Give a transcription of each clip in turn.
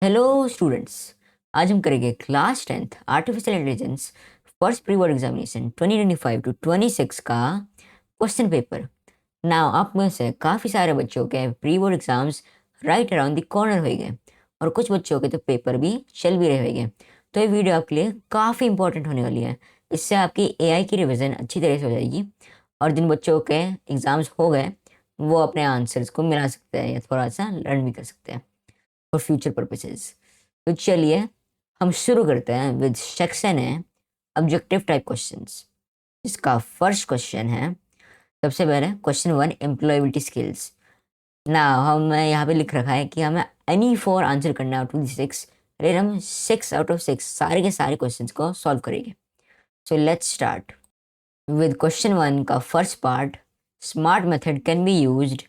Hello students. आज हम करेंगे class 10th artificial intelligence first pre board examination 2025 to 26 का क्वेश्चन पेपर। नाउ आप में से काफ़ी सारे बच्चों के pre board exams right around the corner हो गए और कुछ बच्चों के तो पेपर भी चल भी रहे होंगे। तो ये वीडियो आपके लिए काफ़ी इंपॉर्टेंट होने वाली है। इससे आपकी एआई की रिवीजन अच्छी तरह से हो जाएगी और जिन बच्चों के एग्ज़ाम्स हो गए वो अपने आंसर्स को मिला सकते हैं या थोड़ा सा लर्न भी कर सकते हैं फॉर फ्यूचर पर्पसेस। तो चलिए हम शुरू करते हैं विद सेक्शन है ऑब्जेक्टिव टाइप क्वेश्चंस। इसका फर्स्ट क्वेश्चन है, सबसे पहले क्वेश्चन 1 एम्प्लॉयबिलिटी स्किल्स। ना हम यहाँ पे लिख रखा है कि हमें एनी 4 आंसर करना है आउट ऑफ द 6, लेकिन हम 6 आउट ऑफ 6 सारे के सारे क्वेश्चंस को सॉल्व करेंगे। So let's start with question 1 का first part. Smart method can be used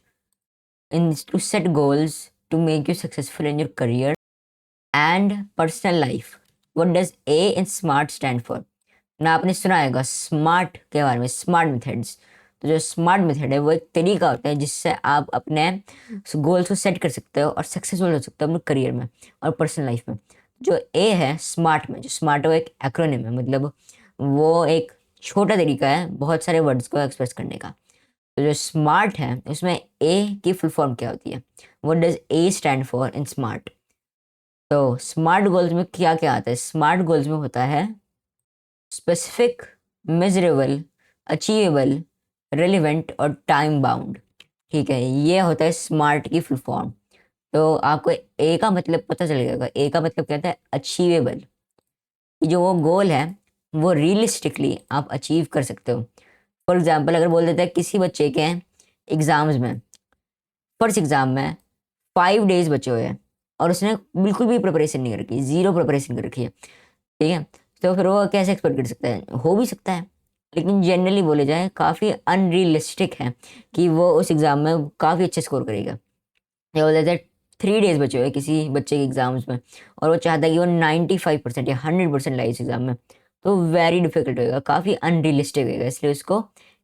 in to set goals to make you successful in your career and personal life. What does A in SMART stand for? ना आपने सुना होगा smart के बारे में, smart methods. तो जो smart method है वो एक तरीका होता है जिससे आप अपने गोल्स को सेट कर सकते हो और सक्सेसफुल हो सकते हो अपने करियर में और पर्सनल लाइफ में। जो ए है स्मार्ट में, जो स्मार्ट है वो एक एक्रोनिम है, मतलब वो एक छोटा तरीका है बहुत सारे वर्ड्स को एक्सप्रेस करने का। तो जो स्मार्ट है उसमें ए की फुल फॉर्म क्या होती है? What does A stand for in smart? तो स्मार्ट गोल्स में क्या क्या आता है? स्मार्ट गोल्स में होता है स्पेसिफिक, मेजरेबल, अचीवेबल, रेलिवेंट और टाइम बाउंड। ठीक है, ये होता है स्मार्ट की फुल फॉर्म। तो आपको ए का मतलब पता चल जाएगा। ए का मतलब क्या होता है? अचीवेबल, कि जो वो गोल है वो रियलिस्टिकली आप अचीव कर सकते हो। फॉर एग्जाम्पल अगर बोल देते हैं किसी बच्चे के एग्जाम्स में, फर्स्ट एग्जाम में 5 डेज बचे हुए हैं और उसने बिल्कुल भी प्रिपरेशन नहीं कर रखी, जीरो प्रिपरेशन कर रखी है, ठीक है, तो फिर वो कैसे एक्सपेक्ट कर सकता है? हो भी सकता है, लेकिन जनरली बोले जाए काफ़ी अनरियलिस्टिक है कि वो उस एग्ज़ाम में काफ़ी अच्छे स्कोर करेगा। या बोल देते हैं 3 डेज बचे हुए किसी बच्चे के एग्जाम्स में और वो चाहता है कि वो 95% या 100% लाए इस एग्ज़ाम में, तो वेरी डिफिकल्ट होएगा, काफ़ी अनरियलिस्टिक होएगा। इसलिए उसको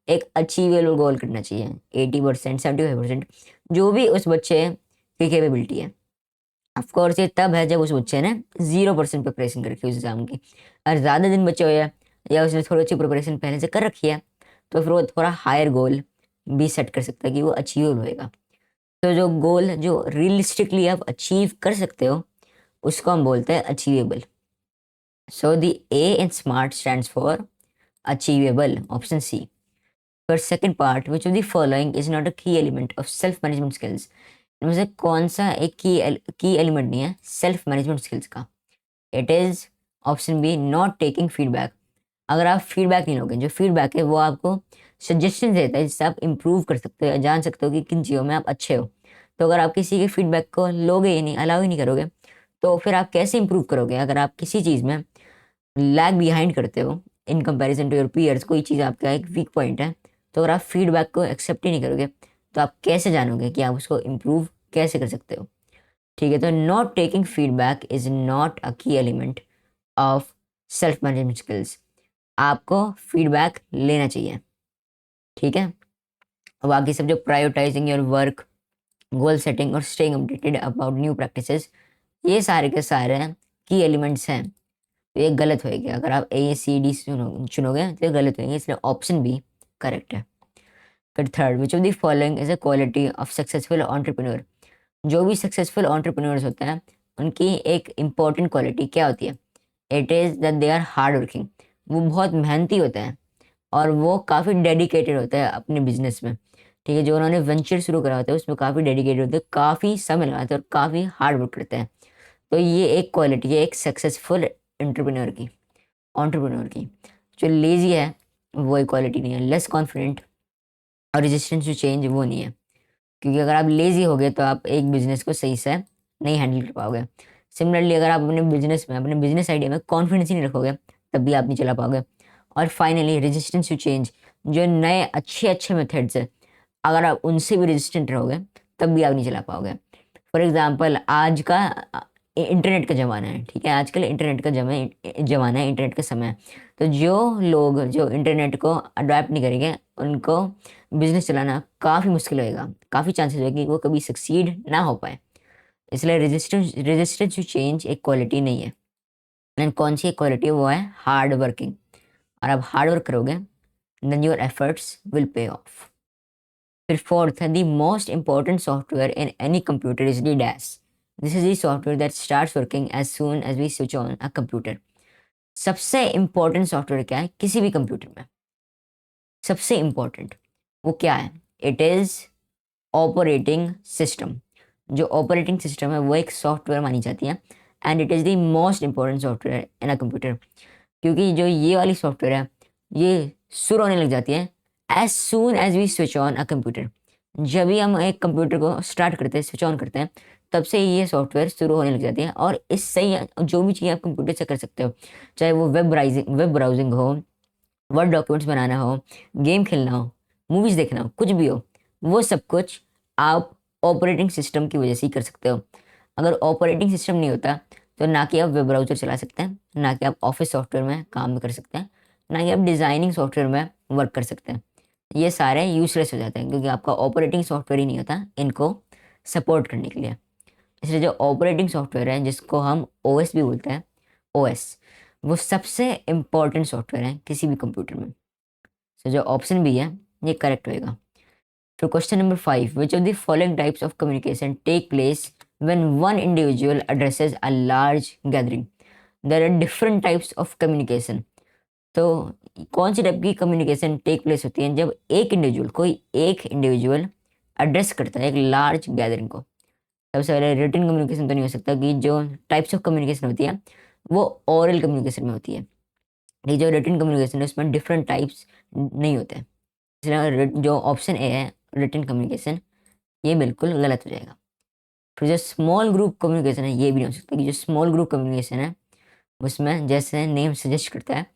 एक अचीवेबल गोल करना चाहिए। 80%, 75%, जो भी उस बच्चे की कैपेबिलिटी है। ऑफकोर्स ये तब है जब उस बच्चे ने 0% प्रिपरेशन कर रखी है उस एग्ज़ाम की। अगर ज़्यादा दिन बचे हुए हैं या उसने थोड़ी अच्छी प्रिपरेशन पहले से कर रखी है तो फिर वो थोड़ा हायर गोल भी सेट कर सकता है कि वो अचीवेबल होएगा। तो जो गोल जो रियलिस्टिकली आप अचीव कर सकते हो उसको हम बोलते हैं achievable. So the A in SMART stands for achievable, option C. पर second part, which of the following is not a key element of self management skills? इनमें से कौन सा एक की एलिमेंट नहीं है सेल्फ मैनेजमेंट स्किल्स का? It is option B, not taking feedback. अगर आप फीडबैक नहीं लोगे, जो फीडबैक है वो आपको सजेशन देता है जिससे आप इम्प्रूव कर सकते हो, जान सकते हो कि किन चीज़ों में आप अच्छे हो। तो अगर आप किसी के फीडबैक को लोगे ही नहीं, अलाउ ही नहीं करोगे, तो फिर आप कैसे इम्प्रूव करोगे? अगर आप किसी चीज़ में लैग बिहाइंड करते हो in comparison to your peers, कोई चीज़ आपका एक वीक पॉइंट है, तो अगर आप फीडबैक को एक्सेप्ट ही नहीं करोगे तो आप कैसे जानोगे कि आप उसको इम्प्रूव कैसे कर सकते हो? ठीक है, तो not taking feedback is not a key element of self management skills. आपको फीडबैक लेना चाहिए, ठीक है। बाकी सब जो prioritising your work, goal setting और staying updated about new practices, ये सारे के सारे की एलिमेंट्स हैं। तो ये गलत होएगा। अगर आप ACD चुनोगे तो ये गलत होएंगे, इसलिए ऑप्शन बी करेक्ट है। फिर third, which of the following is a quality of successful entrepreneur? जो भी सक्सेसफुल एंटरप्रेन्योर्स होते हैं उनकी एक इम्पॉर्टेंट क्वालिटी क्या होती है? It is that they are hard working. वो बहुत मेहनती होते हैं और वो काफ़ी डेडिकेटेड होता है अपने बिजनेस में, ठीक है। जो उन्होंने वेंचर शुरू करा होता है उसमें काफ़ी डेडिकेटेड होते हैं, काफ़ी समय लगाते हैं और काफ़ी हार्ड वर्क करते हैं। तो ये एक क्वालिटी है एक सक्सेसफुल एंटरप्रेन्योर की। जो लेज़ी है वो एक क्वालिटी नहीं है। लेस कॉन्फिडेंट और रेजिस्टेंस टू चेंज वो नहीं है, क्योंकि अगर आप लेज़ी हो गए तो आप एक बिजनेस को सही से नहीं हैंडल कर पाओगे। सिमिलरली अगर आप अपने बिजनेस में, अपने बिजनेस आइडिया में कॉन्फिडेंस ही नहीं रखोगे तब भी आप नहीं चला पाओगे। और फाइनली रेजिस्टेंस टू चेंज, जो नए अच्छे अच्छे मेथड्स है अगर आप उनसे भी रेजिस्टेंट रहोगे तब भी आप नहीं चला पाओगे। फॉर एग्जांपल आज का इंटरनेट का ज़माना है, ठीक है, आजकल इंटरनेट का ज़माना है, इंटरनेट का समय है। तो जो लोग जो इंटरनेट को अडॉप्ट नहीं करेंगे उनको बिजनेस चलाना काफ़ी मुश्किल होएगा, काफ़ी चांसेस है कि वो कभी सक्सीड ना हो पाए। इसलिए रेजिस्टेंस टू चेंज एक क्वालिटी नहीं है। एंड कौन सी एक क्वालिटी है, वो है हार्ड वर्किंग। और आप हार्ड वर्क करोगे then your efforts will pay off. फिर फोर्थ है the most important software in any computer is the dash. This is the software that starts working as soon as we switch on a computer. सबसे important software क्या है किसी भी computer में, सबसे important वो क्या है? It is operating system. जो ऑपरेटिंग सिस्टम है वो एक सॉफ्टवेयर मानी जाती है and it is the most important software in a computer. क्योंकि जो ये वाली सॉफ्टवेयर है ये शुरू होने लग जाती है as soon as we switch on a computer. जब भी हम एक कंप्यूटर को स्टार्ट करते हैं, स्विच ऑन करते हैं, तब से ये सॉफ्टवेयर शुरू होने लग जाती है। और इससे ही जो भी चीज़ आप कंप्यूटर से कर सकते हो, चाहे वो वेब ब्राउजिंग हो, वर्ड डॉक्यूमेंट्स बनाना हो, गेम खेलना हो, मूवीज़ देखना हो, कुछ भी हो, वो सब कुछ आप ऑपरेटिंग सिस्टम की वजह से ही कर सकते हो। अगर ऑपरेटिंग सिस्टम नहीं होता तो ना कि आप वेब ब्राउज़र चला सकते हैं, ना कि आप ऑफिस सॉफ्टवेयर में काम कर सकते हैं, ना कि आप डिज़ाइनिंग सॉफ्टवेयर में वर्क कर सकते हैं। ये सारे यूजलेस हो जाते हैं क्योंकि आपका ऑपरेटिंग सॉफ्टवेयर ही नहीं होता इनको सपोर्ट करने के लिए। इसलिए जो ऑपरेटिंग सॉफ्टवेयर है जिसको हम ओएस भी बोलते हैं, ओएस, वो सबसे इम्पॉर्टेंट सॉफ्टवेयर है किसी भी कंप्यूटर में। सो जो ऑप्शन बी है ये करेक्ट होएगा। तो question number 5, which of the following types of communication take place when one individual addresses a large gathering? There are different types of communication. तो कौन सी टाइप की कम्युनिकेशन टेक प्लेस होती है जब कोई एक इंडिविजुअल एड्रेस करता है एक लार्ज गैदरिंग को? सबसे पहले रिटन कम्युनिकेशन तो नहीं हो सकता कि जो टाइप्स ऑफ कम्युनिकेशन होती है वो ओरल कम्युनिकेशन में होती है। ये जो रिटन कम्युनिकेशन है उसमें डिफरेंट टाइप्स नहीं होते हैं। इसलिए जो ऑप्शन ए है रिटन कम्युनिकेशन, ये बिल्कुल गलत हो जाएगा। फिर जो स्मॉल ग्रुप कम्युनिकेशन है ये भी नहीं हो सकता कि जो स्मॉल ग्रुप कम्युनिकेशन है उसमें जैसे नेम सजेस्ट करता है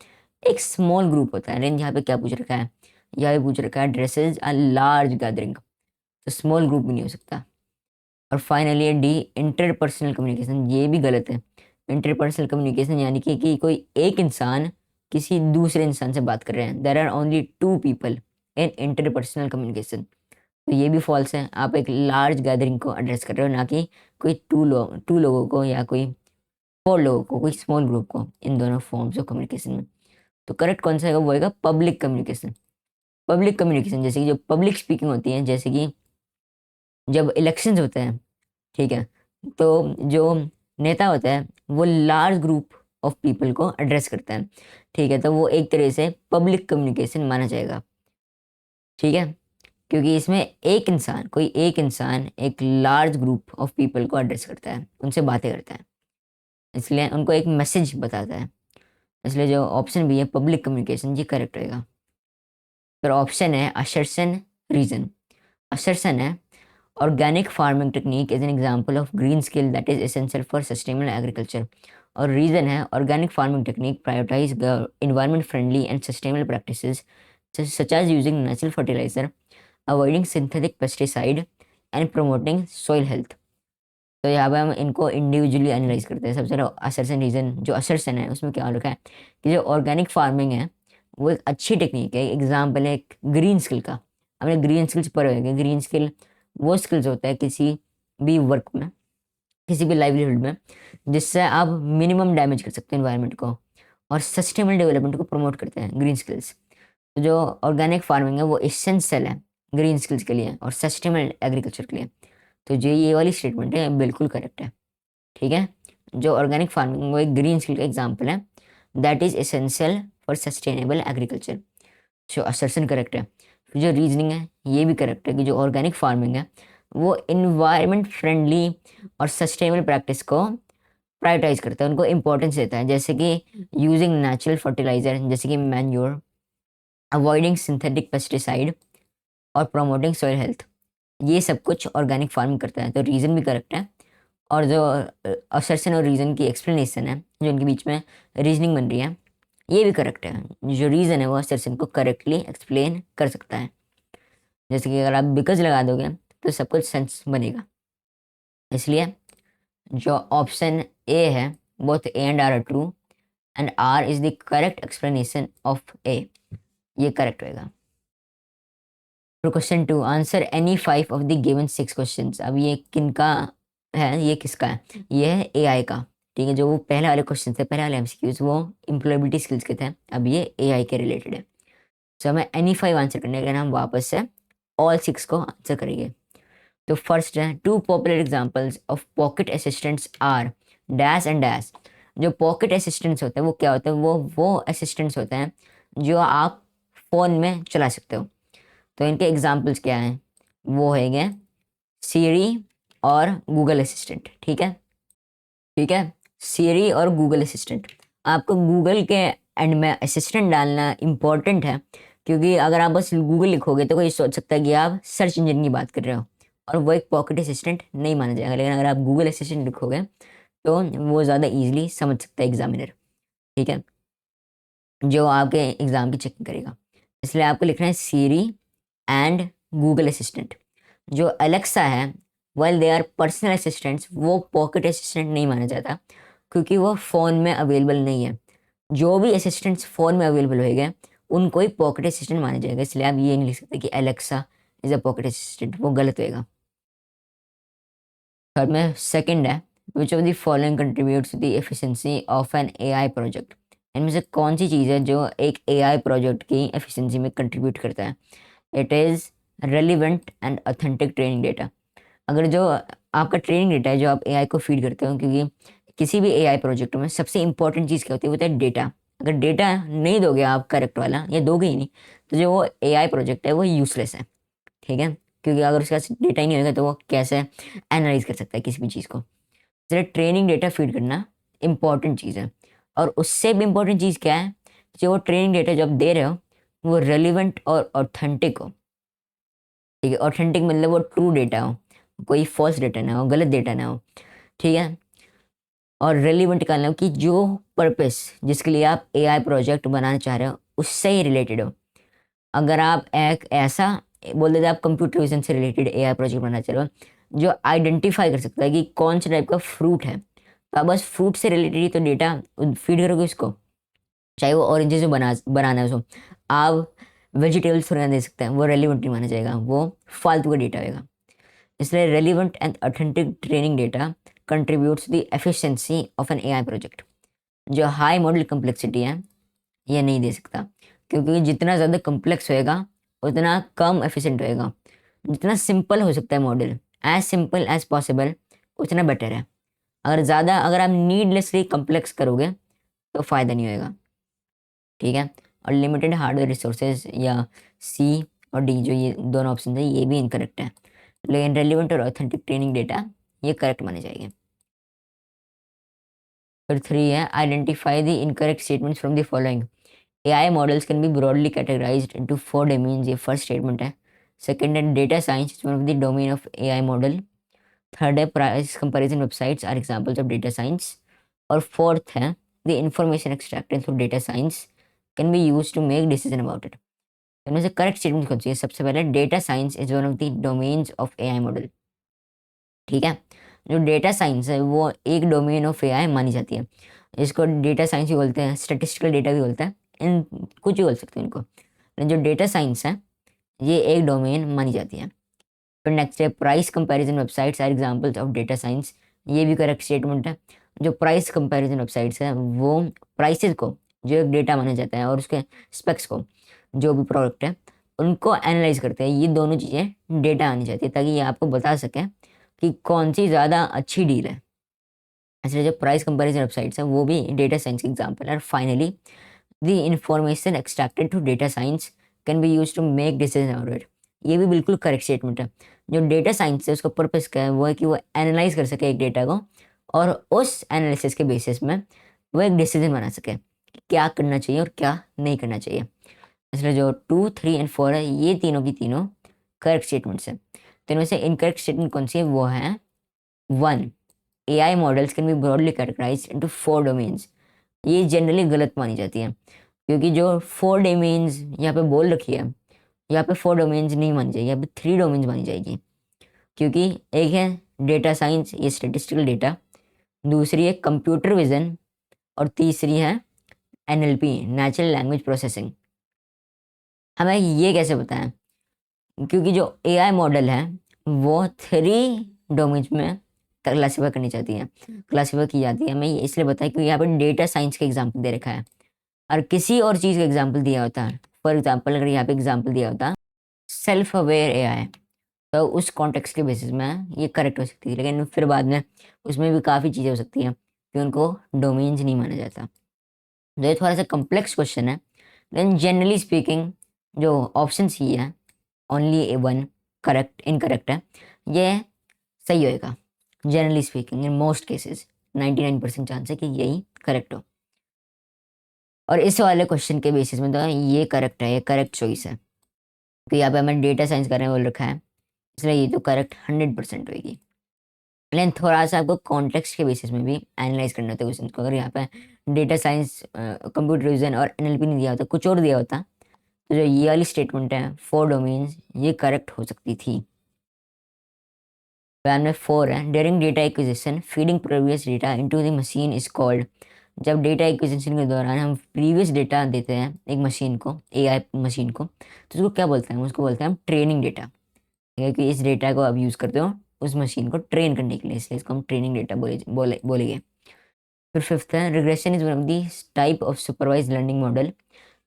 एक स्मॉल ग्रुप होता है। लेकिन यहाँ पे क्या पूछ रखा है, यहाँ पे पूछ रखा है ड्रेसेज अ लार्ज गैदरिंग, तो स्मॉल ग्रुप भी नहीं हो सकता। और फाइनली डी इंटरपर्सनल कम्युनिकेशन, ये भी गलत है। इंटरपर्सनल कम्युनिकेशन यानी कि कोई एक इंसान किसी दूसरे इंसान से बात कर रहे हैं, there are only two people in interpersonal communication, तो ये भी फॉल्स है। आप एक लार्ज गैदरिंग को एड्रेस कर रहे हो, ना कि कोई टू लोगों को या कोई फोर लोगों को, कोई स्मॉल ग्रुप को, इन दोनों फॉर्म्स ऑफ कम्युनिकेशन में। तो करेक्ट कौन सा है, वो होगा पब्लिक कम्युनिकेशन। पब्लिक कम्युनिकेशन जैसे कि जो पब्लिक स्पीकिंग होती है, जैसे कि जब इलेक्शंस होते हैं, ठीक है, तो जो नेता होता है वो लार्ज ग्रुप ऑफ पीपल को एड्रेस करता है, ठीक है, तो वो एक तरह से पब्लिक कम्युनिकेशन माना जाएगा, ठीक है, क्योंकि इसमें कोई एक इंसान एक लार्ज ग्रुप ऑफ पीपल को एड्रेस करता है, उनसे बातें करता है, इसलिए उनको एक मैसेज बताता है। इसलिए जो ऑप्शन भी है पब्लिक कम्युनिकेशन, ये करेक्ट रहेगा। फिर ऑप्शन है असर्शन रीजन। असर्शन है organic farming technique is an example of green skill that is essential for sustainable agriculture. और रीज़न है organic farming technique prioritize environment friendly and sustainable practices such as using natural fertilizer, avoiding synthetic pesticide and promoting soil health. तो यहाँ पे हम इनको individually analyse करते हैं। सबसे पहले असर्सन रीज़न, जो असर्सन है उसमें क्या लिखा है कि जो ऑर्गेनिक फार्मिंग है वो एक अच्छी टेक्निक है, एग्जाम्पल है एक ग्रीन स्किल का। हमने ग्रीन स्किल्स पढ़े होंगे। ग्रीन स्किल वो स्किल्स होता है किसी भी वर्क में, किसी भी लाइवलीहुड में, जिससे आप मिनिमम डैमेज कर सकते हैं इन्वायरमेंट को और सस्टेनेबल डेवलपमेंट को प्रमोट करते हैं ग्रीन स्किल्स। तो जो ऑर्गेनिक फार्मिंग है वो एसेंशियल है ग्रीन स्किल्स के लिए और सस्टेनेबल एग्रीकल्चर के लिए। तो जो ये वाली स्टेटमेंट है बिल्कुल करेक्ट है, ठीक है। जो ऑर्गेनिक फार्मिंग वो एक ग्रीन स्किल का एग्जाम्पल है that is essential for sustainable agriculture. जो असर्शन करेक्ट है। फिर जो रीजनिंग है ये भी करेक्ट है कि जो ऑर्गेनिक फार्मिंग है वो इन्वायरमेंट फ्रेंडली और सस्टेनेबल प्रैक्टिस को प्रायोरिटाइज करता है, उनको इंपॉर्टेंस देता है, जैसे कि यूजिंग नेचुरल फर्टिलाइजर जैसे कि मैन्योर, अवॉइडिंग सिंथेटिक पेस्टिसाइड और प्रमोटिंग सॉइल हेल्थ। ये सब कुछ ऑर्गेनिक फार्मिंग करता है, तो रीज़न भी करेक्ट है। और जो असर्शन और रीज़न की एक्सप्लेनेशन है जो उनके बीच में रीजनिंग बन रही है ये भी करेक्ट है। जो रीज़न है वो असर्शन को करेक्टली एक्सप्लेन कर सकता है। जैसे कि अगर आप बिकॉज लगा दोगे तो सब कुछ सेंस बनेगा। इसलिए जो ऑप्शन ए है both A and R are true and R is the correct explanation of A, ये करेक्ट होएगा। तो question 2, answer any 5 of the given 6 questions. अब ये किनका है ये किसका है, ये है एआई का। ठीक है, जो वो पहले वाले क्वेश्चन थे, पहले वाले एमसीक्यूज वो एम्प्लॉयबिलिटी स्किल्स के थे, अब ये एआई के रिलेटेड है। सो हमें एनी 5 आंसर करने के लिए हम वापस से ऑल 6 को आंसर करेंगे। तो फर्स्ट है, two popular examples of pocket assistants are dash and dash. जो पॉकेट असिस्टेंट्स होते हैं वो क्या होते हैं, वो असिस्टेंट्स होते हैं जो आप फ़ोन में चला सकते हो। तो इनके एग्जांपल्स क्या हैं, वो है सीरी और गूगल असिस्टेंट। ठीक है, ठीक है, सीरी और गूगल असिस्टेंट। आपको गूगल के एंड में असिस्टेंट डालना इम्पोर्टेंट है, क्योंकि अगर आप बस गूगल लिखोगे तो कोई सोच सकता है कि आप सर्च इंजन की बात कर रहे हो, और वो एक पॉकेट असिस्टेंट नहीं माना जाएगा। लेकिन अगर आप गूगल असिस्टेंट लिखोगे तो वो ज़्यादा ईजिली समझ सकता है एग्जामिनर। ठीक है, जो आपके एग्ज़ाम की चेकिंग करेगा। इसलिए आपको लिखना है सीरी एंड गूगल असिस्टेंट। जो अलेक्सा है, well they are personal assistants, वो पॉकेट असिस्टेंट नहीं माना जाता, क्योंकि वो फ़ोन में अवेलेबल नहीं है। जो भी असिस्टेंट्स फ़ोन में अवेलेबल होएगा उनको ही पॉकेट असिस्टेंट माना जाएगा। इसलिए आप ये नहीं लिख सकते कि Alexa is a pocket assistant, वो गलत होएगा। थर्ड में सेकंड है, which of the following contributes the efficiency of an AI project. इनमें से कौन सी चीज़ है जो एक एआई प्रोजेक्ट की एफिशिएंसी में कंट्रीब्यूट करता है। It is relevant and authentic training data. अगर जो आपका ट्रेनिंग डेटा है जो आप एआई को फीड करते हो, क्योंकि किसी भी एआई प्रोजेक्ट में सबसे इंपॉर्टेंट चीज़ क्या होती है, वो होता है डेटा। अगर डेटा नहीं दोगे आप करेक्ट वाला, या दोगे ही नहीं, तो जो वो एआई प्रोजेक्ट है वो यूजलेस है। ठीक है, क्योंकि अगर उसके पास डेटा ही नहीं होगा तो वो कैसे एनालाइज कर सकता है किसी भी चीज़ को। इसलिए ट्रेनिंग डेटा फीड करना इंपॉर्टेंट चीज़ है। और उससे भी इम्पोर्टेंट चीज़ क्या है, जो वो ट्रेनिंग डेटा जो आप दे रहे हो वो रेलिवेंट और ऑथेंटिक हो। ठीक है, ऑथेंटिक मतलब वो ट्रू डेटा हो, कोई फॉल्स डेटा ना हो, गलत डेटा ना हो। ठीक है, और रेलिवेंट निकालना हो कि जो पर्पस जिसके लिए आप एआई प्रोजेक्ट बनाना चाह रहे हो उससे ही रिलेटेड हो। अगर आप एक ऐसा बोल देते आप कंप्यूटर विजन से रिलेटेड एआई प्रोजेक्ट बनाना चाह रहे हो जो आइडेंटिफाई कर सकता है कि कौन से टाइप का फ्रूट है, तो आप बस फ्रूट से रिलेटेड ही तो डेटा फीड करोगे उसको। चाहे वो ऑरेंजेस में बनाना है उसको, आप वेजिटेबल्स थोड़ा दे सकते हैं, वो रेलिवेंट नहीं माना जाएगा, वो फालतू का डेटा होगा। इसलिए relevant and authentic training data contributes the efficiency of an AI project. जो हाई मॉडल कम्प्लेक्सिटी है ये नहीं दे सकता, क्योंकि जितना ज़्यादा कम्प्लेक्स होएगा उतना कम एफिशिएंट होएगा। जितना सिंपल हो सकता है model, as simple as possible, उतना बेटर है। अगर आप नीडलेसली कम्प्लेक्स करोगे तो फ़ायदा नहीं होएगा। ठीक है, और लिमिटेड हार्डवेयर रिसोर्सेज या सी और डी, जो ये दोनों ऑप्शन है ये भी इनकरेक्ट है। लेकिन रेलिवेंट और ऑथेंटिक ट्रेनिंग डेटा ये करेक्ट माने जाएंगे। फिर 3 है, identify the incorrect statements from the following. AI models can be broadly categorised into 4 domains, ये फर्स्ट स्टेटमेंट है। सेकंड है, data science is one of the domain of AI model. Third है, price comparison websites are examples of data science. और fourth है, the information extracted through data science can be used to make decision about it. इनमें से correct statement कौन सी है? सबसे पहले, data science is one of the domains of AI model. ठीक है, जो डेटा साइंस है वो एक डोमेन ऑफ एआई मानी जाती है। इसको डेटा साइंस भी बोलते हैं, स्टैटिस्टिकल डेटा भी बोलते हैं, इन कुछ भी बोल सकते हैं इनको। लेकिन जो डेटा साइंस है ये एक डोमेन मानी जाती है। फिर नेक्स्ट है, price comparison websites are examples of data science. ये भी करेक्ट स्टेटमेंट है। जो प्राइस कंपैरिजन वेबसाइट्स है वो प्राइसेस को जो एक डेटा माना जाता है और उसके स्पेक्स को, जो भी प्रोडक्ट है उनको एनालाइज करते हैं। ये दोनों चीज़ें डेटा आनी चाहिए ताकि ये आपको बता सकें कि कौन सी ज़्यादा अच्छी डील है। इसलिए जो प्राइस कंपैरिजन वेबसाइट्स हैं वो भी डेटा साइंस की एग्जांपल है। और finally, the information extracted to data science can be use to make decision about it. ये भी बिल्कुल करेक्ट स्टेटमेंट है। जो डेटा साइंस है उसका पर्पस क्या है, वो है कि वो एनालाइज कर सके एक डेटा को, और उस एनालिसिस के बेसिस में वो एक डिसीजन बना सके कि क्या करना चाहिए और क्या नहीं करना चाहिए। इसलिए जो 2, 3 एंड 4 है ये तीनों की तीनों करेक्ट स्टेटमेंट्स हैं। तो इनमें से इनकरेक्ट स्टेटमेंट कौन सी है, वो है 1, AI models can be broadly categorised into 4 domains. ये जनरली गलत मानी जाती है, क्योंकि जो 4 डोमेन्स यहाँ पे बोल रखी है, यहाँ पे 4 डोमेन्स नहीं मानी जाएगी, यहाँ पे 3 डोमेन्स मानी जाएगी। क्योंकि एक है डेटा साइंस, ये स्टेटिस्टिकल डेटा, दूसरी है कंप्यूटर विजन, और तीसरी है एनएलपी, नेचुरल लैंग्वेज प्रोसेसिंग। हमें ये कैसे पता है? क्योंकि जो एआई मॉडल है वो 3 डोमेन्स में क्लासीफाई करनी चाहती है, क्लासीफाई की जाती है। मैं ये इसलिए बताया क्योंकि यहाँ पर डेटा साइंस का एग्जाम्पल दे रखा है, और किसी और चीज़ का एग्जाम्पल दिया होता है। फॉर एग्जाम्पल अगर यहाँ पे एग्जाम्पल दिया होता सेल्फ अवेयर एआई, तो उस कॉन्टेक्स्ट के बेसिस में ये करेक्ट हो सकती है, लेकिन फिर बाद में उसमें भी काफ़ी चीज़ें हो सकती हैं कि उनको डोमेन्स नहीं माना जाता। तो ये थोड़ा सा कम्प्लेक्स क्वेश्चन है, लेकिन जनरली स्पीकिंग जो ऑप्शन सी है ओनली ए वन करेक्ट इनकरेक्ट है, ये सही होएगा। Generally speaking in most cases 99% chance है कि यही करेक्ट हो। और इस वाले क्वेश्चन के बेसिस में तो ये करेक्ट है, ये करेक्ट चॉइस है, तो यहाँ पे हमें डेटा साइंस करने बोल रखा है, इसलिए ये तो करेक्ट 100% होगी। लेकिन थोड़ा सा आपको कॉन्टेक्स्ट के बेसिस में भी एनालाइज करना होता है क्वेश्चन को। अगर यहाँ पे डेटा साइंस, कंप्यूटर विजन और एनएलपी नहीं दिया होता, कुछ और दिया होता, तो जो ये वाली स्टेटमेंट है 4 डोमेन्स, ये करेक्ट हो सकती थी। प्लान में 4 है, during data acquisition feeding previous data into the machine is called. जब डेटा एक्विजिशन के दौरान हम प्रीवियस डेटा देते हैं एक मशीन को, एआई मशीन को, तो उसको क्या बोलते हैं? उसको बोलते हैं हम ट्रेनिंग डेटा। ठीक है, कि इस डेटा को आप यूज़ करते हो उस मशीन को ट्रेन करने के लिए, इसलिए इसको हम ट्रेनिंग डेटा बोलेंगे। फिर 5th है, regression is one of the type of supervised learning model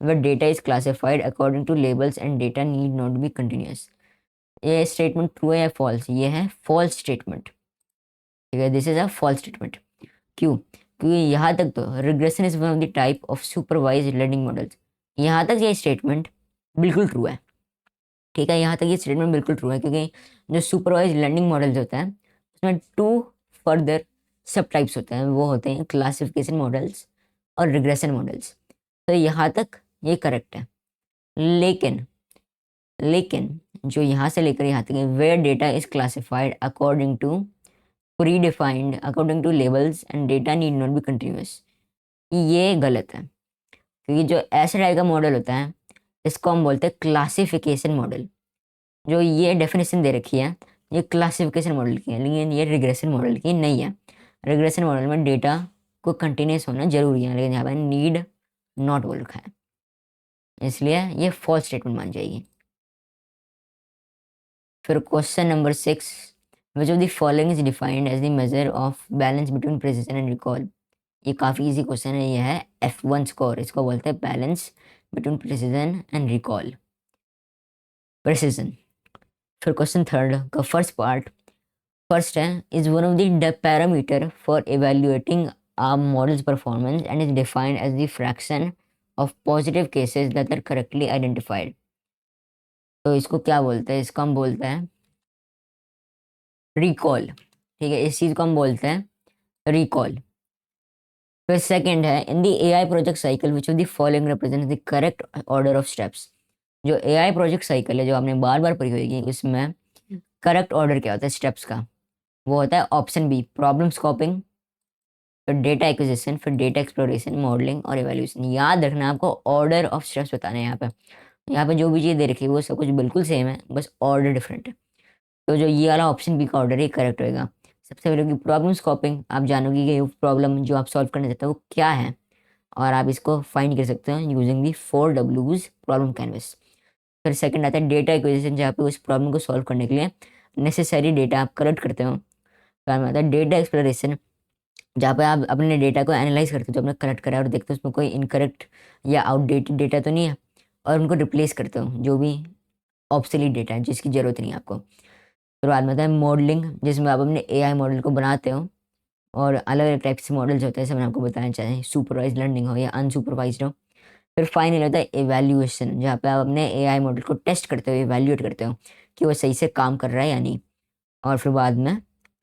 where data is classified according to labels and data need not be continuous। ये स्टेटमेंट ट्रू है या फॉल्स? ये है फॉल्स स्टेटमेंट। ठीक है, this is a false statement. क्यों? क्योंकि यहाँ तक तो regression is one of the type of supervised learning models, यहाँ तक ये स्टेटमेंट बिल्कुल ट्रू है। ठीक है, यहाँ तक ये स्टेटमेंट बिल्कुल ट्रू है, क्योंकि जो सुपरवाइज लर्निंग मॉडल्स होता है उसमें 2 फर्दर सब टाइप्स होते हैं, वो होते हैं क्लासिफिकेशन मॉडल्स और रिग्रेशन मॉडल्स। तो यहाँ तक ये करेक्ट है। लेकिन लेकिन जो यहाँ से लेकर यहाँ तक है, where data is classified according to predefined according to labels and data need not be continuous, ये गलत है। क्योंकि जो ऐसे टाइप का मॉडल होता है इसको हम बोलते हैं क्लासिफिकेशन मॉडल। जो ये डेफिनेशन दे रखी है ये क्लासिफिकेशन मॉडल की है, लेकिन ये रिग्रेशन मॉडल की नहीं है। रिग्रेशन मॉडल में डेटा को कंटिन्यूस होना जरूरी है, लेकिन यहाँ पर नीड नॉट बोल रखा है, इसलिए ये फॉल्स स्टेटमेंट मान जाएगी। फिर question number 6, which of the following is defined as the measure of balance between precision and recall. ये काफ़ी इजी क्वेश्चन है, ये है F1 स्कोर, इसको बोलते हैं balance between precision and recall. Precision. फिर क्वेश्चन 3 का फर्स्ट पार्ट, फर्स्ट है, is one of the parameter for evaluating a model's performance and is defined as the fraction of positive cases that are correctly identified। तो इसको क्या बोलते हैं? इसको हम बोलते हैं रिकॉल। ठीक है, इस चीज़ को हम बोलते हैं रिकॉल। फिर सेकंड है, in the AI project cycle which of the following represent the correct order of steps. जो एआई प्रोजेक्ट साइकिल है जो आपने बार बार पढ़ी होगी, उसमें करेक्ट ऑर्डर क्या होता है स्टेप्स का? वो होता है ऑप्शन बी, प्रॉब्लम स्कोपिंग, फिर डेटा एक्विजिशन, फिर डेटा एक्सप्लोरेशन, मॉडलिंग और एवेल्यूशन। याद रखना आपको ऑर्डर ऑफ स्टेप्स बताने हैं यहाँ पे। यहाँ पे जो भी चीज़ दे रखी है वो सब कुछ बिल्कुल सेम है, बस ऑर्डर डिफरेंट है। तो जो ये वाला ऑप्शन बी का ऑर्डर है करेक्ट होएगा। सबसे पहले की प्रॉब्लम स्कोपिंग, आप जानोगे कि प्रॉब्लम जो आप सॉल्व करना चाहते हो वो क्या है, और आप इसको फाइंड कर सकते हो using the 4 Ws problem canvas. फिर सेकंड आता है डेटा एक्विजिशन, जहाँ पे उस प्रॉब्लम को सॉल्व करने के लिए नेसेसरी डेटा आप कलेक्ट करते हो। फिर आता है डेटा एक्सप्लोरेशन, जहाँ पे आप अपने डेटा को एनालाइज करते हो, जो आपने कलेक्ट करा है, और देखते हो उसमें कोई इनकरेक्ट या आउटडेटेड डेटा तो नहीं है, और उनको रिप्लेस करते हो जो भी ऑब्सोलीट डेटा है जिसकी ज़रूरत नहीं है आपको। फिर बाद में आता है मॉडलिंग, जिसमें आप अपने एआई मॉडल को बनाते हो, और अलग अलग टाइप से मॉडल्स होते हैं, सब मैंने आपको बताना चाहे सुपरवाइज लर्निंग हो या अनसुपरवाइज हो। फिर फाइनल होता है एवेल्यूएशन, जहाँ पे आप अपने एआई मॉडल को टेस्ट करते हो, एवेल्यूएट करते हो कि वो सही से काम कर रहा है या नहीं, और फिर बाद में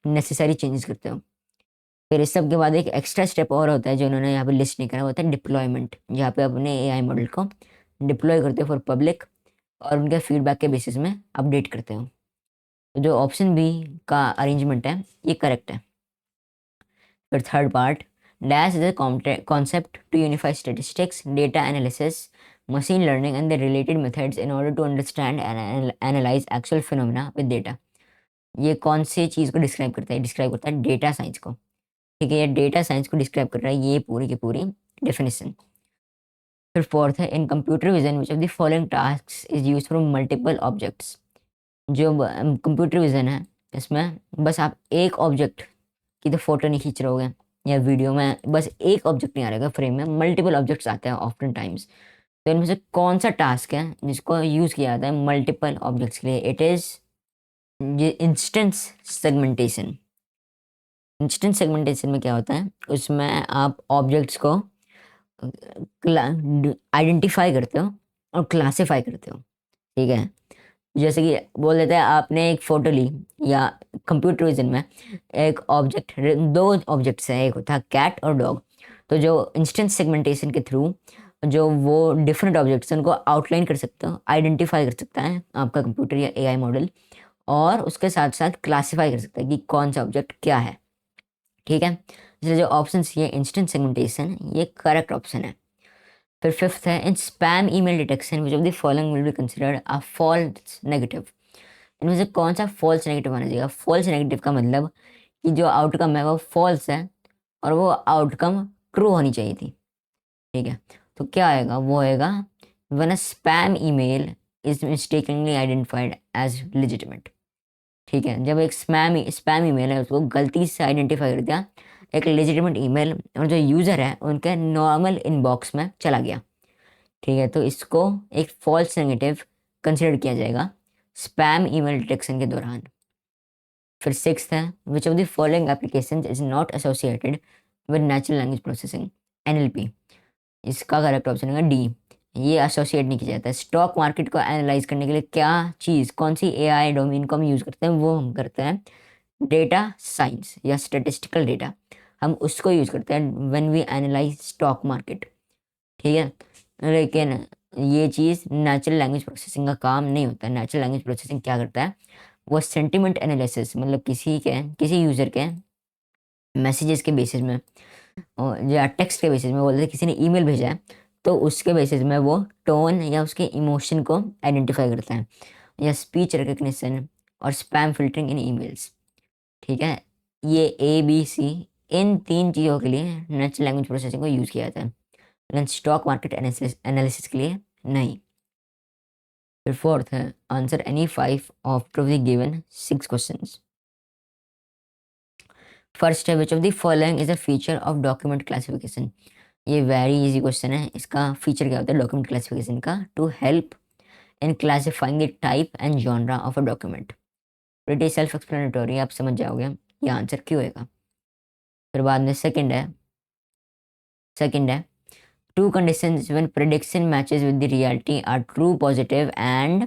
नेसेसरी चेंजेस करते हो। फिर इस सब के बाद एक एक्स्ट्रा स्टेप और होता है जो उन्होंने यहाँ पे लिस्ट नहीं करा, होता है डिप्लॉयमेंट, जहाँ पे अपने एआई मॉडल को डिप्लॉय करते हो फॉर पब्लिक, और उनके फीडबैक के बेसिस में अपडेट करते हो। तो जो ऑप्शन बी का अरेंजमेंट है ये करेक्ट है। फिर third part, dash is a concept to unify statistics, data analysis, machine learning and the related methods in order to understand and analyse actual phenomena with data. ये कौन सी चीज़ को describe करता है? डिस्क्राइब करता है डेटा साइंस को। ठीक है, ये डेटा साइंस को डिस्क्राइब कर रहा है, ये पूरी की पूरी डेफिनेशन। फिर फोर्थ है, इन computer vision which of the following task is use for multiple objects. जो कंप्यूटर विजन है इसमें बस आप एक ऑब्जेक्ट कि तो फोटो नहीं खींच रहोगे या वीडियो में बस एक ऑब्जेक्ट नहीं आ रहेगा फ्रेम में, मल्टीपल ऑब्जेक्ट्स आते हैं ऑफ्टन टाइम्स। तो इनमें से कौन सा टास्क है जिसको यूज़ किया जाता है मल्टीपल ऑब्जेक्ट्स के लिए? इट इज़ ये इंस्टेंस सेगमेंटेशन। इंस्टेंस सेगमेंटेशन में क्या होता है, उसमें आप ऑब्जेक्ट्स को आइडेंटिफाई करते हो और क्लासिफाई करते हो। ठीक है, जैसे कि बोल देते हैं आपने एक फ़ोटो ली, या कंप्यूटर विजन में एक ऑब्जेक्ट, दो ऑब्जेक्ट्स हैं, एक होता है कैट और डॉग। तो जो इंस्टेंस सेगमेंटेशन के थ्रू जो वो डिफरेंट ऑब्जेक्ट्स हैं उनको आउटलाइन कर सकते हो, आइडेंटिफाई कर सकता है आपका कंप्यूटर या एआई मॉडल, और उसके साथ साथ क्लासिफाई कर सकता है कि कौन सा ऑब्जेक्ट क्या है। ठीक है, इसलिए जो ऑप्शन ये इंस्टेंट सेगमेंटेशन, ये करेक्ट ऑप्शन है। फिर फिफ्थ है, in spam email detection which of the following will be considered a false negative. इनमें से कौन सा फॉल्स नेगेटिव माना जाएगा? फॉल्स नेगेटिव का मतलब कि जो आउटकम है वो फॉल्स है और वो आउटकम ट्रू होनी चाहिए थी। ठीक है, तो क्या आएगा? वो आएगा when a spam email is mistakenly identified as legitimate. ठीक है, जब एक स्पैम ईमेल है उसको गलती से आइडेंटिफाई कर दिया एक लेजिटिमेट ईमेल, और जो यूज़र है उनके नॉर्मल इनबॉक्स में चला गया। ठीक है, तो इसको एक फॉल्स नेगेटिव कंसिडर किया जाएगा स्पैम ईमेल डिटेक्शन के दौरान। फिर सिक्स्थ है, which of the following application is not associated with natural language processing, NLP. इसका करेक्ट ऑप्शन है डी, ये एसोसिएट नहीं किया जाता है। स्टॉक मार्केट को एनालाइज करने के लिए क्या चीज़, कौन सी एआई डोमेन को हम यूज़ करते हैं? वो हम करते हैं डेटा साइंस या स्टेटिस्टिकल डेटा, हम उसको यूज़ करते हैं when we analyse stock market. ठीक है, लेकिन ये चीज़ नेचुरल लैंग्वेज प्रोसेसिंग का काम नहीं होता। नेचुरल लैंग्वेज प्रोसेसिंग क्या करता है, वो सेंटिमेंट एनालिसिस, मतलब किसी यूज़र के मैसेजेस के बेसिस में और या टेक्स्ट के बेसिस में, बोलते किसी ने ईमेल भेजा है तो उसके बेसिस में वो टोन या उसके इमोशन को आइडेंटिफाई करता है, या स्पीच रिकग्निशन और स्पैम फिल्टरिंग इन ईमेल्स। ठीक है, ये ABC, इन तीन चीज़ों के लिए नेचुरल लैंग्वेज प्रोसेसिंग को यूज़ किया जाता है, लेकिन स्टॉक मार्केट एनालिसिस के लिए नहीं। फिर फोर्थ है, answer any 5 of the given 6 questions. First है, which of the following is a feature of document classification. ये वेरी इजी क्वेश्चन है। इसका फीचर क्या होता है डॉक्यूमेंट क्लासिफिकेशन का? To help in classifying the type and genre of a document. Pretty self explanatory, आप समझ जाओगे ये आंसर क्यों होगा। फिर बाद में सेकंड है two conditions when prediction matches with the reality are true positive and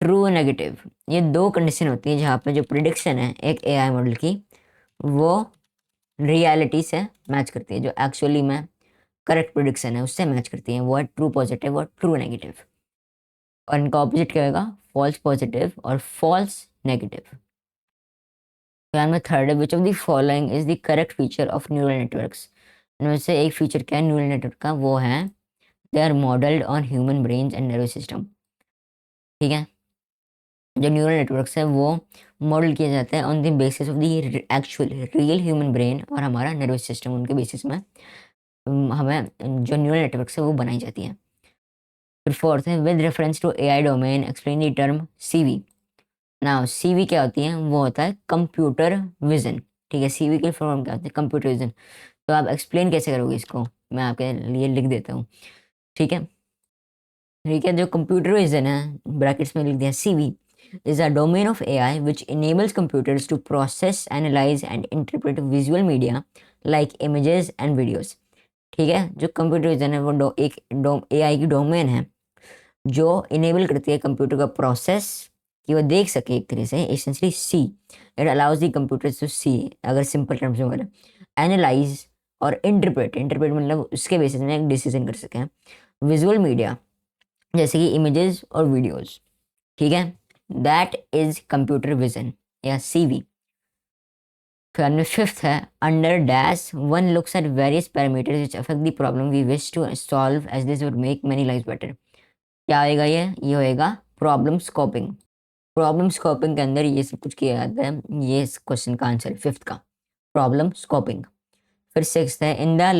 true negative. ये दो कंडीशन होती है जहाँ पे जो प्रिडिक्शन है एक एआई मॉडल की, वो रियलिटी से मैच करती है, जो एक्चुअली में करेक्ट प्रिडिक्शन है उससे मैच करती है, वो है ट्रू पॉजिटिव और ट्रू नेगेटिव। और इनका ऑपोजिट क्या होगा? फॉल्स पॉजिटिव और फॉल्स नेगेटिव। तो में थर्ड है, which of the following is the correct feature of neural networks. इनमें से एक फीचर क्या है न्यूरल नेटवर्क का? वो है they are modelled on human brain and nervous system. ठीक है, जो न्यूरल नेटवर्क्स है वो मॉडल किए जाते हैं on the basis of the actual real human brain और हमारा नर्वस सिस्टम, उनके बेसिस में हमें जो न्यूरल नेटवर्क्स है वो बनाई जाती है। फिर फोर्थ है, with reference to AI domain explain the term CV. Now CV क्या होती है? वो होता है कंप्यूटर विजन। ठीक है, सीवी की फॉर्म क्या होती है? Computer vision. तो आप एक्सप्लेन कैसे करोगे इसको? मैं आपके लिए लिख देता हूँ। ठीक है, ठीक है, जो कंप्यूटर विजन है ब्रैकेट्स में लिख दिया CV is a domain of AI which enables computers to process, analyze and interpret visual media like images and videos। ठीक है, जो कंप्यूटर विजन है वो एक AI की डोमेन है जो इनेबल करती है कंप्यूटर का प्रोसेस कि वो देख सके एक तरह से, essentially see, it allows the computer to see, अगर सिंपल टर्म्स में बोले, एनालाइज और इंटरप्रेट मतलब उसके बेसिस में एक डिसीजन कर सकें विजुअल मीडिया जैसे कि इमेजेस और वीडियोस। ठीक है, दैट इज कंप्यूटर विजन या सीवी। फिर फिफ्थ है, under dash one looks at various parameters which affect the problem we wish to solve as this would make many lives better. क्या होएगा ये होएगा प्रॉब्लम स्कोपिंग। प्रॉब्लम स्कोपिंग के अंदर ये सब कुछ किया जाता है। ये इस क्वेश्चन का आंसर फिफ्थ का प्रॉब्लम स्कोपिंग। फिर सिक्स्थ है, in this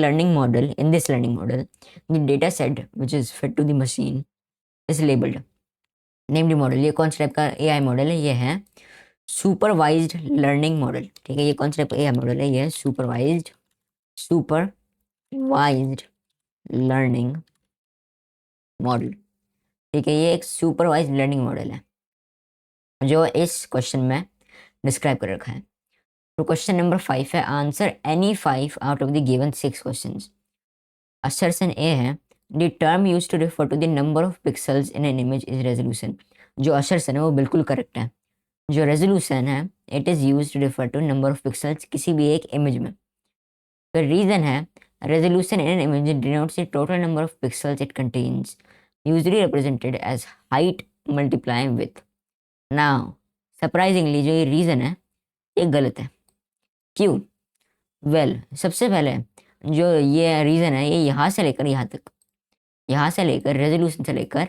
learning model the data set which is fit to the machine is labelled. Named model, ये कौन सा टाइप का एआई मॉडल है? ये है सुपरवाइज्ड लर्निंग मॉडल, ठीक है, ये कौन सा ए मॉडल है, ये सुपरवाइज्ड लर्निंग मॉडल, ठीक है, ये एक सुपरवाइज्ड लर्निंग मॉडल है जो इस क्वेश्चन में डिस्क्राइब कर रखा है। तो क्वेश्चन नंबर 5 है, answer any 5 out of the given 6 questions. Assertion A है, the term used to refer to the number of pixels in an image is resolution. जो असर्शन है वो बिल्कुल करेक्ट है। जो रेजोल्यूशन है, it is used to refer to number of pixels किसी भी एक इमेज में। तो रीजन है, resolution in an image denotes the total number of pixels it contains, usually represented as height multiply width. Now surprisingly जो ये reason है ये गलत है। क्यों? सबसे पहले जो ये रीजन है ये यहाँ से लेकर यहाँ तक, यहाँ से लेकर रेजोल्यूशन से लेकर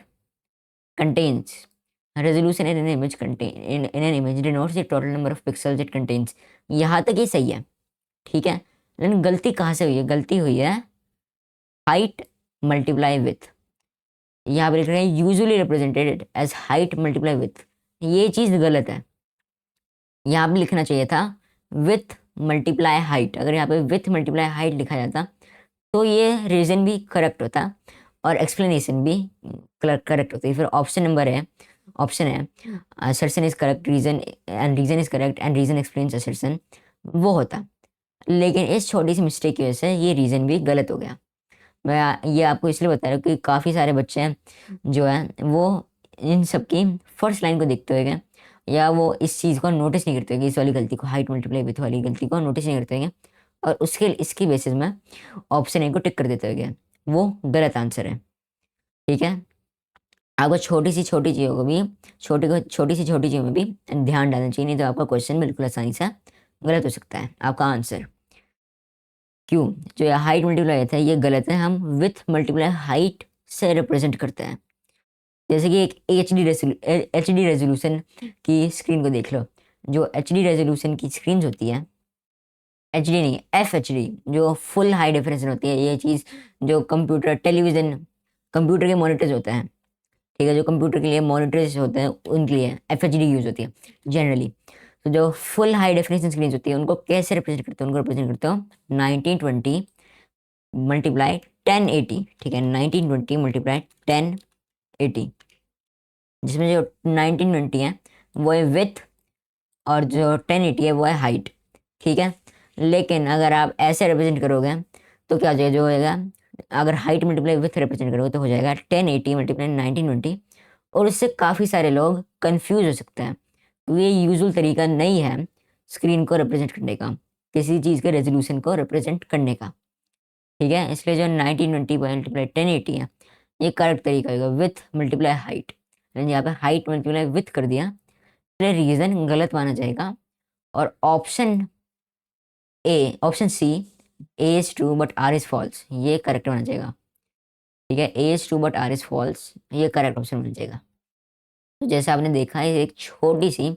contains, resolution in an image contain in an image denotes the total number of pixels it contains, यहाँ तक ही सही है, ठीक है। लेकिन गलती कहाँ से हुई है? गलती हुई है हाइट मल्टीप्लाई विथ। यहाँ पे लिख रहे हैं usually represented as height multiply with, ये चीज़ गलत है। यहाँ पे लिखना चाहिए था विथ मल्टीप्लाई हाइट। अगर यहाँ पे विथ मल्टीप्लाई हाइट लिखा जाता तो ये रीजन भी करेक्ट होता और एक्सप्लेनेशन भी करेक्ट होती। फिर ऑप्शन है assertion is correct, reason is correct and reason explains assertion, वो होता। लेकिन इस छोटी सी मिस्टेक की वजह से ये रीजन भी गलत हो गया। मैं ये आपको इसलिए बता रहा हूँ कि काफ़ी सारे बच्चे हैं जो है वो इन सब की फर्स्ट लाइन को देखते हुए या वो इस चीज़ को नोटिस नहीं करते कि इस वाली गलती को, हाइट मल्टीप्लाई विथ वाली गलती को नोटिस नहीं करते हैं और इसकी बेसिस में ऑप्शन ए को टिक कर देते हैं, वो गलत आंसर है, ठीक है। आपको छोटी सी छोटी चीज़ों को भी छोटी सी छोटी चीज़ों में भी ध्यान डालना चाहिए, नहीं तो आपका क्वेश्चन बिल्कुल आसानी से गलत हो सकता है। आपका आंसर क्यों, जो हाइट मल्टीप्लाई है ये गलत है। हम विथ मल्टीप्लाई हाइट से रिप्रेजेंट करते हैं। जैसे कि एक एच डी रेजोल्यूशन की स्क्रीन को देख लो। जो एच डी रेजोल्यूशन की स्क्रीन होती है, एच डी नहीं एफ एच डी, जो फुल हाई डेफिनेशन होती है, ये चीज़ जो कंप्यूटर के मॉनिटर्स होते हैं, ठीक है, जो कंप्यूटर के लिए मॉनिटर्स होते हैं उनके लिए एफ एच डी यूज़ होती है जनरली। तो जो फुल हाई डेफिनेशन स्क्रीन होती है उनको कैसे रिप्रेजेंट करते हैं? उनको रिप्रेजेंट करते हो 1920 मल्टीप्लाई 1080, ठीक है, 1920 मल्टीप्लाई 1080, जिसमें जो 1920 है वो है विथ और जो 1080 है वो है हाइट, ठीक है। लेकिन अगर आप ऐसे रिप्रेजेंट करोगे तो क्या हो जाएगा, जो होएगा अगर हाइट मल्टीप्लाई विथ रिप्रेजेंट करोगे तो हो जाएगा 1080 मल्टीप्लाई 1920, और इससे काफ़ी सारे लोग कंफ्यूज हो सकते हैं क्योंकि ये यूजुअल तरीका नहीं है स्क्रीन को रिप्रेजेंट करने का, किसी चीज़ के रेजोल्यूशन को रिप्रेजेंट करने का, ठीक है। इसलिए जो 1920 मल्टीप्लाई 1080 है ये करेक्ट तरीका होगा विथ मल्टीप्लाई हाइट। लेकिन यहाँ पे हाइट मल्टीप्लाई विथ कर दिया इसलिए रीज़न गलत माना जाएगा और option C A is true but R is false, ये करेक्ट माना जाएगा, ठीक है। A is true but R is false ये करेक्ट ऑप्शन माना जाएगा। तो जैसे आपने देखा है एक छोटी सी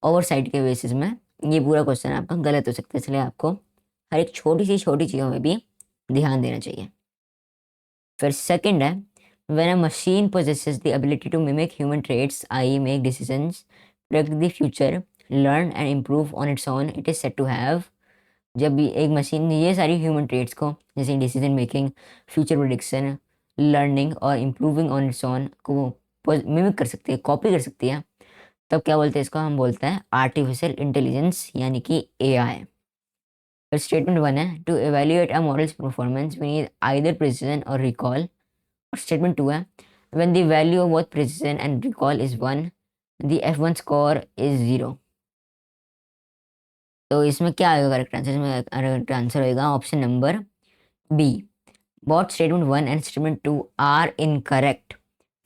ओवरसाइट के बेसिस में ये पूरा क्वेश्चन आपका गलत हो सकता है, इसलिए आपको हर एक छोटी चीज़ों में भी ध्यान देना चाहिए। फिर सेकंड है, when a machine possesses the ability to mimic human traits, i.e. make decisions, predict the future, learn and improve on its own, it is said to have। जब भी एक मशीन ये सारी ह्यूमन ट्रेड्स को जैसे decision making, future prediction, learning और improving on its own को mimic कर सकती है, कॉपी कर सकती है, तब क्या बोलते हैं इसको? हम बोलते हैं आर्टिफिशियल इंटेलिजेंस यानी कि एआई। फिर स्टेटमेंट 1 है, to evaluate a model's performance we need either precision और रिकॉल। और स्टेटमेंट 2 है, when the value of both precision and recall is 1, the F1 score is 0। तो इसमें क्या आएगा करेक्ट आंसर? इसमें करेक्ट आंसर होगा option number B. Both statement 1 and statement 2 are incorrect.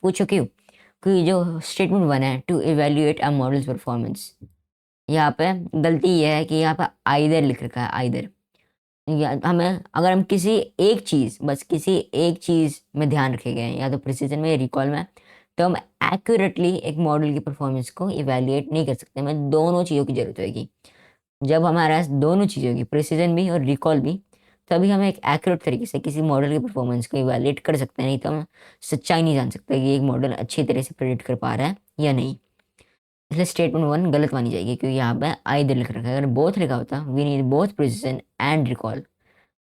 पूछो क्यों? क्योंकि जो स्टेटमेंट 1 है, to evaluate a model's performance, यहाँ पे गलती ये है कि यहाँ पे आइदर लिख रखा है, आइदर। या हमें अगर हम किसी एक चीज़ में ध्यान रखे गए या तो प्रिसीजन में या रिकॉल में, तो हम एक्यूरेटली एक मॉडल की परफॉर्मेंस को इवैल्यूएट नहीं कर सकते। हमें दोनों चीज़ों की ज़रूरत होगी। जब हमारे पास दोनों चीज़ों की, प्रिसीजन भी और रिकॉल भी, तभी हम एक एक्यूरेट तरीके से किसी मॉडल की परफॉर्मेंस को इवैल्यूएट कर सकते हैं। नहीं तो हम सच्चाई नहीं जान सकते कि एक मॉडल अच्छी तरह से प्रेडिक्ट कर पा रहा है या नहीं। इसलिए स्टेटमेंट 1 गलत मानी जाएगी, क्योंकि यहाँ पे आइदर लिख रखा है। अगर बोथ लिखा होता we need both precision and recall,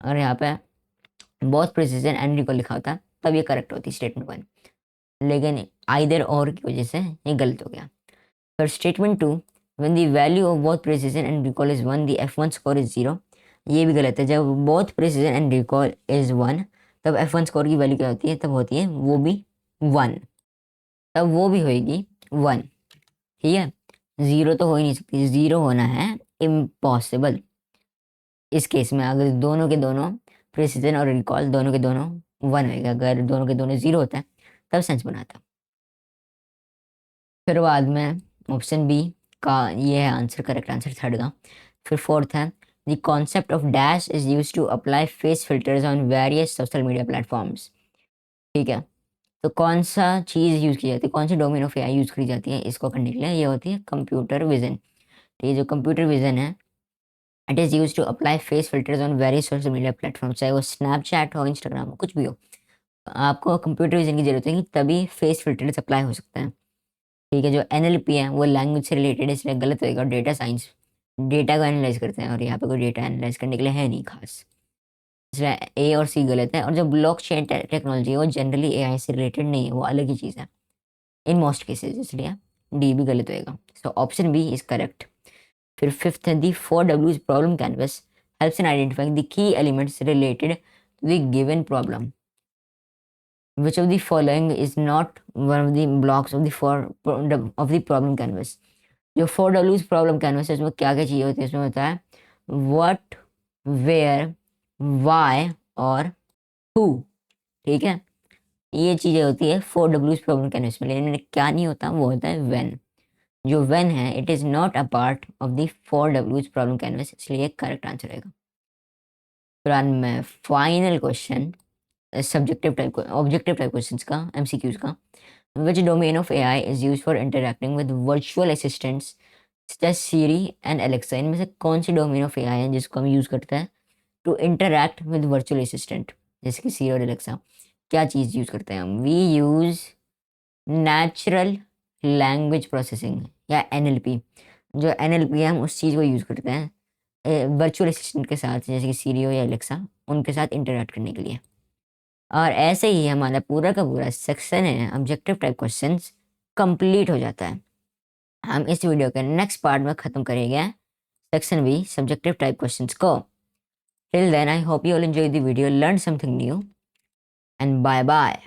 अगर यहाँ पे बोथ प्रिसिजन एंड रिकॉल लिखा होता तब ये करेक्ट होती स्टेटमेंट 1, लेकिन आइदर और की वजह से ये गलत हो गया। फिर statement 2, when the value of both precision and recall is 1 the F1 score is 0। ये भी गलत है। जब both precision and recall is 1 तब F1 स्कोर की वैल्यू क्या होती है? तब होती है वो भी 1, तब वो भी होएगी 1। ठीक है, 0 तो हो ही नहीं सकती, 0 होना है इम्पॉसिबल। इस केस में अगर दोनों के दोनों प्रिसिजन और रिकॉल दोनों के दोनों 1 होएगा, अगर दोनों के दोनों 0 होता है तब सेंस बनाता। फिर बाद में ऑप्शन बी का ये है आंसर, करेक्ट आंसर थर्ड का। फिर फोर्थ है the concept of dash is use to apply face filters on various social media platforms. ठीक है, तो कौन सा चीज़ यूज़ की जाती है, कौन सी डोमेन ऑफ एआई यूज़ करी जाती है इसको करने के लिए? ये होती है कंप्यूटर विजन। ये जो कंप्यूटर विजन है, it is use to apply face filters on various social media platform, चाहे वो स्नैपचैट हो, इंस्टाग्राम हो, कुछ भी हो। आपको कंप्यूटर विजन की जरूरत है कि तभी फेस फिल्टर्स अप्लाई हो सकते हैं। ठीक है, जो एनएलपी है वो लैंग्वेज से रिलेटेड है, इसलिए गलत होएगा। डेटा साइंस डेटा को एनालाइज करते हैं और यहाँ पे कोई डेटा एनालाइज करने के लिए है नहीं खास, इसलिए ए और सी गलत है। और जो ब्लॉकचेन टेक्नोलॉजी है वो जनरली एआई से रिलेटेड नहीं है, वो अलग ही चीज़ है इन मोस्ट केसेस, इसलिए डी भी गलत होएगा। So option B is correct. फिर फिफ्थ है the 4Ws problem canvas helps in identifying the key elements related to the given problem. Which of the following is not one of the blocks of the problem canvas? जो 4Ws problem canvas है उसमें क्या क्या चीज़ें होती है? उसमें होता है व्हाट, वेयर, वाई और हु। ठीक है, ये चीज़ें होती है 4Ws प्रॉब्लम कैनवस में, लेकिन क्या नहीं होता? वो होता है व्हेन। जो व्हेन है it is not a part of the 4Ws problem canvas, इसलिए करेक्ट आंसर रहेगा। फिर में final question subjective type objective type questions का, एमसीक्यूज का। Which domain of AI is used for interacting with virtual assistants such as Siri and Alexa? इनमें से कौन सी domain of AI है जिसको हम यूज़ करते हैं to interact with virtual assistant, जैसे कि सीरी और एलेक्सा? क्या चीज़ यूज़ करते हैं हम? We use natural language processing या एनएलपी। जो एनएलपी है हम उस चीज़ को यूज़ करते हैं वर्चुअल असिस्टेंट के साथ, जैसे कि सीरी या एलेक्सा, उनके साथ इंटरैक्ट करने के लिए। और ऐसे ही हमारा पूरा का पूरा सेक्शन है ऑब्जेक्टिव टाइप क्वेश्चंस कंप्लीट हो जाता है। हम इस वीडियो के नेक्स्ट पार्ट में ख़त्म करेंगे section B subjective type questions को। Till then I hope you all enjoy the video, learn something new and bye bye.